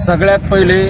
सगळ्यात पहिले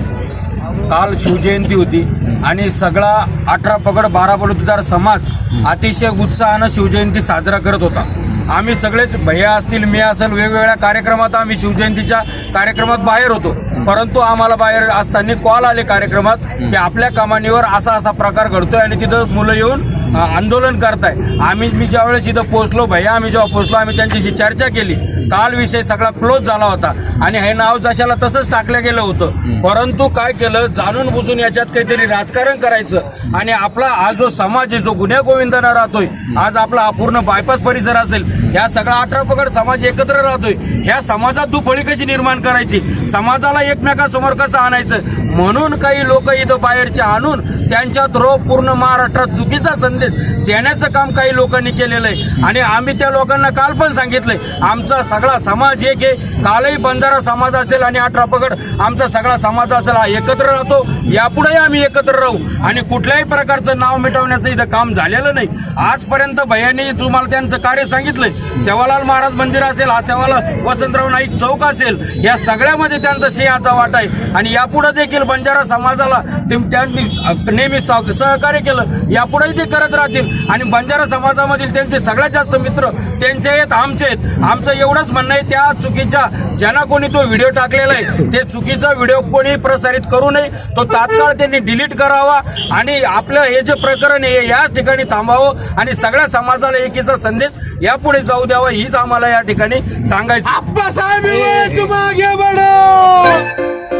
काल शिवजयंती होती आणि सगळा 18 पगड 12 बलुतेदार समाज अतिशय उत्साहानं शिवजयंती साजरा करत होता। आम्ही सगळेच भैया असतील, मी असेल, वेगवेगळ्या कार्यक्रमात आम्ही शिवजयंतीच्या कार्यक्रमात बाहेर होतो। परंतु आम्हाला बाहेर असताना कॉल आले कार्यक्रमात की आपल्या कमानीवर असा असा प्रकार घडतोय आणि तिथं मुलं येऊन आंदोलन करताय। मी ज्यावेळेस तिथं पोहोचलो, भैया आम्ही जेव्हा पोहोचलो, आम्ही त्यांच्याशी चर्चा केली। काल विषय सगळा क्लोज झाला होता आणि हे नाव जशाला तसंच टाकलं गेलं होतं। परंतु काय केलं, जाणून बुजून याच्यात काहीतरी राजकारण करायचं आणि आपला हा जो समाज आहे, जो गुन्ह्या गोविंदानं राहतोय, आज आपला हा पूर्ण बायपास परिसर असेल, ह्या सगळा 18 पगड समाज एकत्र राहतोय, ह्या समाजात दुफळी कशी निर्माण करायची, समाजाला एकमेकांसमोर कसं आणायचं, म्हणून काही लोक इथं बाहेरचे आणून त्यांच्यात पूर्ण महाराष्ट्रात चुकीचा संदेश देण्याचं काम काही लोकांनी केलेलं आहे। आणि आम्ही त्या लोकांना काल पण सांगितलंय, आमचा सगळा समाज एक आहे। कालही बंजारा समाज असेल आणि 18 पगड आमचा सगळा समाज असेल, हा एकत्र राहतो, यापुढेही आम्ही एकत्र राहू आणि कुठल्याही प्रकारचं नाव मिटवण्याचं इथं काम झालेलं नाही। आजपर्यंत भैयांनी तुम्हाला त्यांचं कार्य सांगितलंय, सेवालाल महाराज मंदिर असेल, हा सेवालाल वसंतराव नाईक चौक असेल, या सगळ्यामध्ये त्यांचा सिंहाचा वाटा आहे आणि यापुढे देखील बंजारा समाजाला त्यांनी नेहमी सहकार्य केलं, यापुढेही ते करत राहतील। आणि बंजारा समाजामधील त्यांचे सगळ्यात जास्त मित्र त्यांचे आहेत, आमचे आहेत। आमचं एवढंच म्हणणं आहे, त्या चुकीच्या ज्यांना कोणी तो व्हिडिओ टाकलेला आहे, ते चुकीचा व्हिडिओ कोणी प्रसारित करू नये, तो तात्काळ त्यांनी डिलीट करावा आणि आपलं हे जे प्रकरण आहे याच ठिकाणी थांबावं आणि सगळ्या समाजाला एकीचा संदेश यापुढे जाऊ द्यावा, हीच आम्हाला या ठिकाणी सांगायचं। आप्पासाहेब मागे बढो।